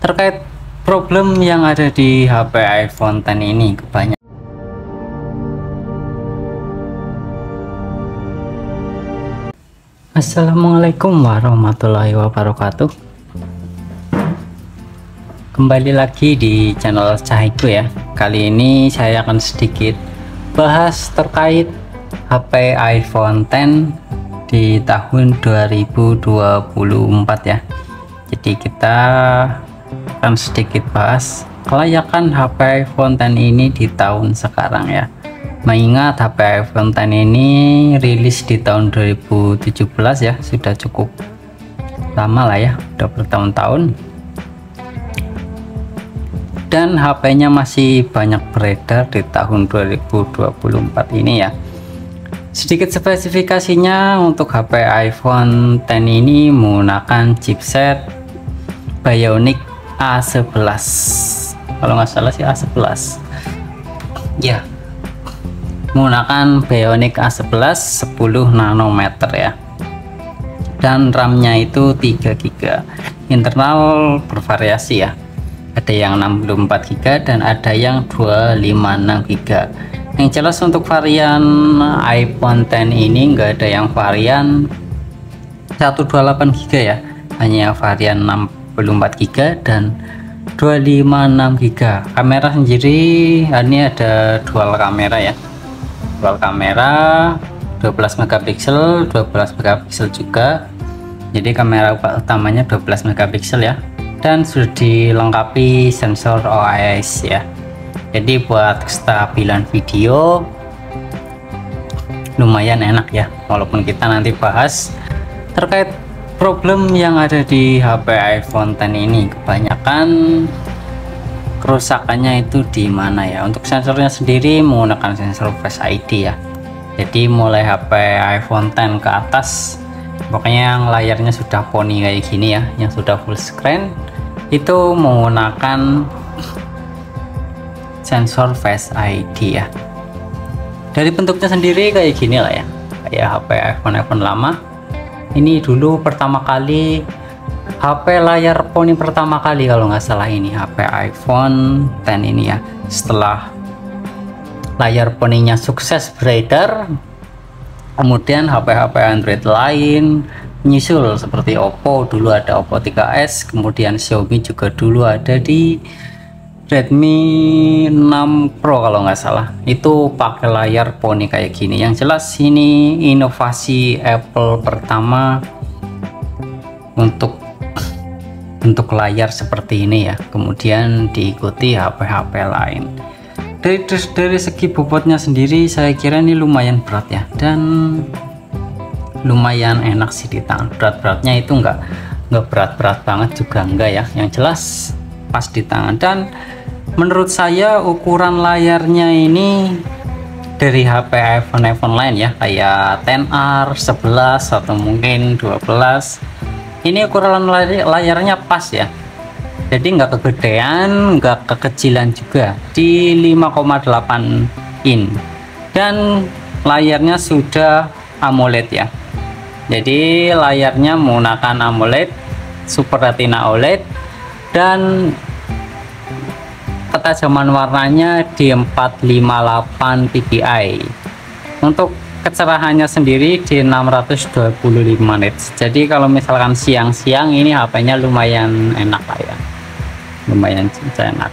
terkait problem yang ada di HP iPhone X ini kebanyakan. Assalamualaikum warahmatullahi wabarakatuh. Kembali lagi di channel Cahiku ya. Kali ini saya akan sedikit bahas terkait HP iPhone X di tahun 2024 ya. Jadi kita akan sedikit bahas kelayakan HP iPhone X ini di tahun sekarang ya. Mengingat HP iPhone X ini rilis di tahun 2017 ya, sudah cukup lama lah ya, udah bertahun-tahun. Dan HP-nya masih banyak beredar di tahun 2024 ini ya. Sedikit spesifikasinya, untuk HP iPhone X ini menggunakan chipset Bionic A11, kalau nggak salah sih A11 ya, menggunakan Bionic A11 10 nanometer ya, dan RAM-nya itu 3 GB. Internal bervariasi ya, ada yang 64 GB dan ada yang 256 GB. Yang jelas untuk varian iPhone X ini enggak ada yang varian 128 GB ya, hanya varian 64 GB dan 256 GB. Kamera sendiri ini ada dual kamera ya, dual kamera 12 megapiksel 12 megapiksel juga. Jadi kamera utamanya 12 megapiksel ya, dan sudah dilengkapi sensor OIS ya. Jadi buat kestabilan video lumayan enak ya, walaupun kita nanti bahas terkait problem yang ada di HP iPhone X ini. Kebanyakan kerusakannya itu di mana ya? Untuk sensornya sendiri menggunakan sensor Face ID ya. Jadi mulai HP iPhone X ke atas, pokoknya yang layarnya sudah poni kayak gini ya, yang sudah full screen itu menggunakan sensor Face ID ya. Dari bentuknya sendiri kayak gini lah ya, kayak HP iPhone lama. Ini dulu pertama kali HP layar poni pertama kali kalau nggak salah, ini HP iPhone X ini ya. Setelah layar poninya sukses beredar, kemudian HP-HP Android lain menyusul seperti Oppo, dulu ada Oppo 3S, kemudian Xiaomi juga dulu ada di Redmi 6 Pro kalau nggak salah, itu pakai layar poni kayak gini. Yang jelas ini inovasi Apple pertama untuk bentuk layar seperti ini ya, kemudian diikuti HP-HP lain. Dari segi bobotnya sendiri saya kira ini lumayan berat ya, dan lumayan enak sih di tangan. Berat-beratnya itu nggak berat-berat banget juga enggak ya, yang jelas pas di tangan. Dan menurut saya ukuran layarnya ini dari HP iPhone lain ya, kayak XR 11 atau mungkin 12, ini ukuran layarnya pas ya. Jadi nggak kegedean, nggak kekecilan juga, di 5,8 in, dan layarnya sudah AMOLED ya. Jadi layarnya menggunakan AMOLED, Super Retina OLED, dan ketajaman warnanya di 458 ppi. Untuk kecerahannya sendiri di 625 nits. Jadi kalau misalkan siang-siang ini HP-nya lumayan enak lah ya, lumayan enak.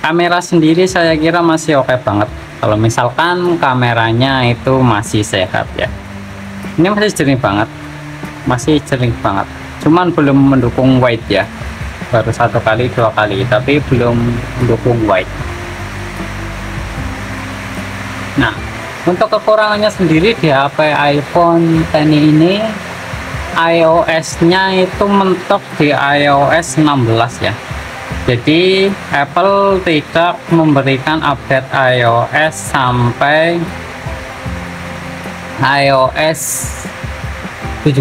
Kamera sendiri saya kira masih oke banget. Kalau misalkan kameranya itu masih sehat ya, ini masih jernih banget, masih jernih banget. Cuman belum mendukung wide ya, baru 1 kali 2 kali, tapi belum mendukung wide. Nah, untuk kekurangannya sendiri di HP iPhone X ini, iOS-nya itu mentok di iOS 16 ya. Jadi Apple tidak memberikan update iOS sampai iOS 17.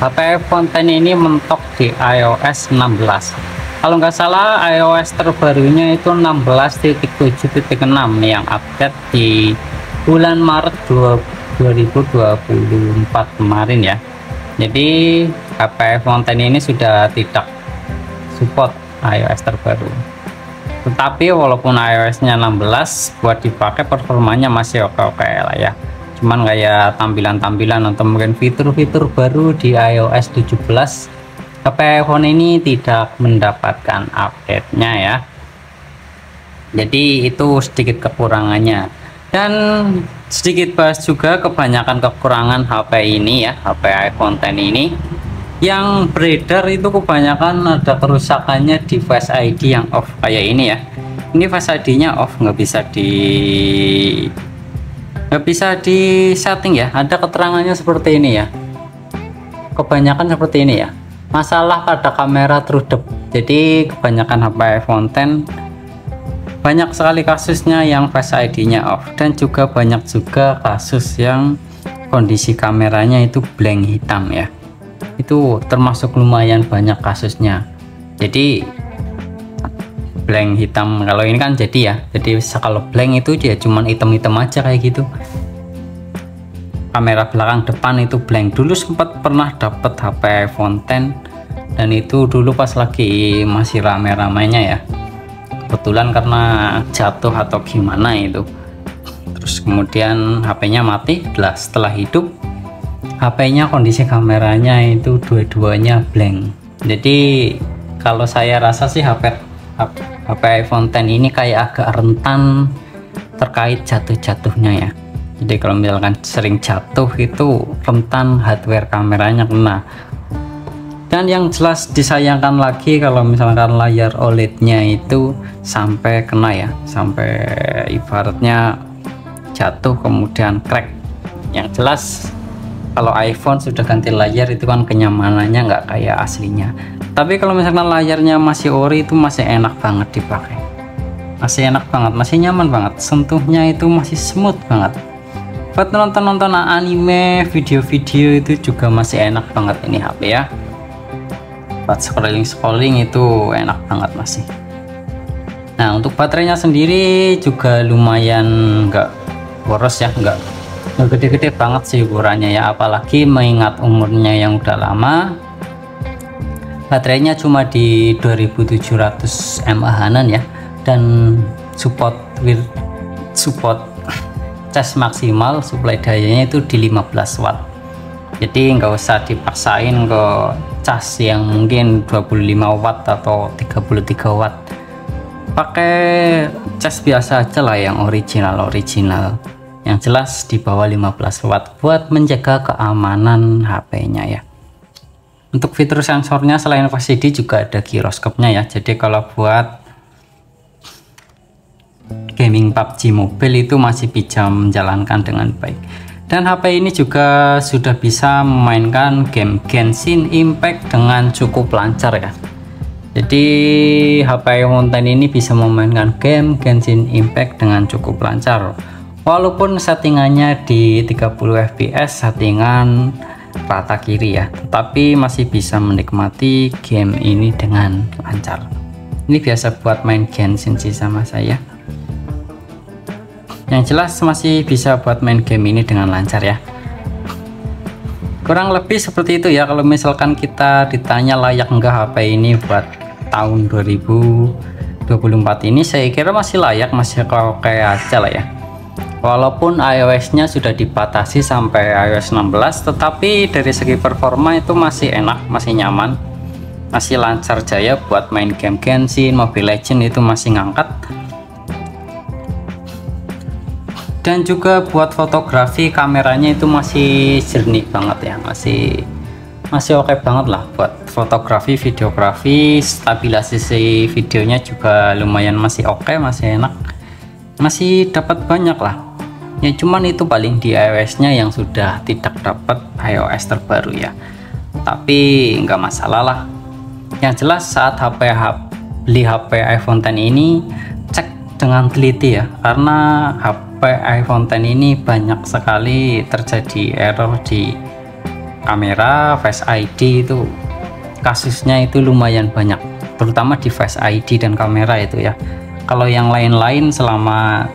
HP iPhone X ini mentok di iOS 16. Kalau nggak salah iOS terbarunya itu 16.7.6 yang update di bulan Maret 2024 kemarin ya. Jadi HP iPhone X ini sudah tidak support iOS terbaru. Tetapi walaupun iOS-nya 16 buat dipakai performanya masih oke-oke lah ya. Cuman kayak tampilan-tampilan atau mungkin fitur-fitur baru di iOS 17, HP iPhone ini tidak mendapatkan update-nya ya. Jadi itu sedikit kekurangannya. Dan sedikit bahas juga kebanyakan kekurangan HP ini ya, HP iPhone X ini. Yang beredar itu kebanyakan ada kerusakannya di Face ID yang off kayak ini ya. Ini Face ID-nya off, nggak bisa di setting ya. Ada keterangannya seperti ini ya. Kebanyakan seperti ini ya. Masalah pada kamera TrueDepth. Jadi kebanyakan HP iPhone X banyak sekali kasusnya yang Face ID-nya off, dan juga banyak juga kasus yang kondisi kameranya itu blank hitam ya. Itu termasuk lumayan banyak kasusnya. Jadi blank hitam kalau ini kan jadi ya, jadi kalau blank itu dia cuman hitam-hitam aja kayak gitu. Kamera belakang depan itu blank. Dulu sempat pernah dapet HP iPhone X, dan itu dulu pas lagi masih rame-ramenya ya, kebetulan karena jatuh atau gimana itu, terus kemudian HP-nya mati. Setelah hidup, HP-nya kondisi kameranya itu dua-duanya blank. Jadi kalau saya rasa sih HP iPhone X ini kayak agak rentan terkait jatuh-jatuhnya ya. Jadi kalau misalkan sering jatuh itu rentan hardware kameranya kena. Dan yang jelas disayangkan lagi kalau misalkan layar OLED-nya itu sampai kena ya, sampai ibaratnya jatuh kemudian crack. Yang jelas kalau iPhone sudah ganti layar itu kan kenyamanannya nggak kayak aslinya. Tapi kalau misalkan layarnya masih ori itu masih enak banget dipakai, masih enak banget, masih nyaman banget, sentuhnya itu masih smooth banget. Buat nonton anime, video-video itu juga masih enak banget ini HP ya. Buat scrolling itu enak banget masih. Nah untuk baterainya sendiri juga lumayan nggak boros ya, nggak gede-gede banget sih ukurannya ya, apalagi mengingat umurnya yang udah lama. Baterainya cuma di 2700 mAh ya, dan support cas maksimal suplai dayanya itu di 15 watt. Jadi nggak usah dipaksain ke cas yang mungkin 25 watt atau 33 watt. Pakai cas biasa aja lah yang original. Yang jelas di bawah 15 watt buat menjaga keamanan HP-nya ya. Untuk fitur sensornya selain Face ID juga ada giroskopnya ya. Jadi kalau buat gaming PUBG Mobile itu masih bisa menjalankan dengan baik. Dan HP ini juga sudah bisa memainkan game Genshin Impact dengan cukup lancar ya. Jadi HP iPhone X ini bisa memainkan game Genshin Impact dengan cukup lancar. Walaupun settingannya di 30 fps settingan rata kiri ya, tetapi masih bisa menikmati game ini dengan lancar. Ini biasa buat main Genshin sih sama saya. Yang jelas masih bisa buat main game ini dengan lancar ya. Kurang lebih seperti itu ya. Kalau misalkan kita ditanya layak enggak HP ini buat tahun 2024 ini, saya kira masih layak, masih oke aja lah ya. Walaupun iOS-nya sudah dibatasi sampai iOS 16, tetapi dari segi performa itu masih enak, masih nyaman, masih lancar jaya buat main game Genshin, Mobile Legends itu masih ngangkat. Dan juga buat fotografi kameranya itu masih jernih banget ya, masih oke banget lah buat fotografi, videografi. Stabilisasi videonya juga lumayan masih oke, masih enak, masih dapat banyak lah ya. Cuman itu paling di iOS-nya yang sudah tidak dapat iOS terbaru ya, tapi nggak masalah lah. Yang jelas saat beli HP iPhone X ini cek dengan teliti ya, karena HP iPhone X ini banyak sekali terjadi error di kamera, Face ID itu kasusnya itu lumayan banyak, terutama di Face ID dan kamera itu ya. Kalau yang lain-lain selama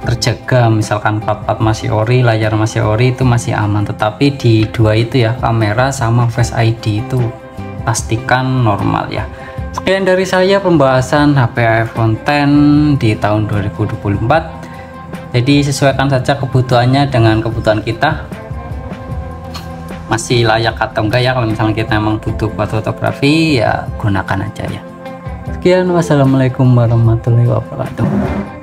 terjaga, misalkan plat-plat masih ori, layar masih ori, itu masih aman. Tetapi di dua itu ya, kamera sama Face ID itu pastikan normal ya. Sekian dari saya pembahasan HP iPhone X di tahun 2024. Jadi sesuaikan saja kebutuhannya dengan kebutuhan kita, masih layak atau enggak ya. Kalau misalnya kita memang butuh buat fotografi, ya gunakan aja ya. Sekian, wassalamualaikum warahmatullahi wabarakatuh.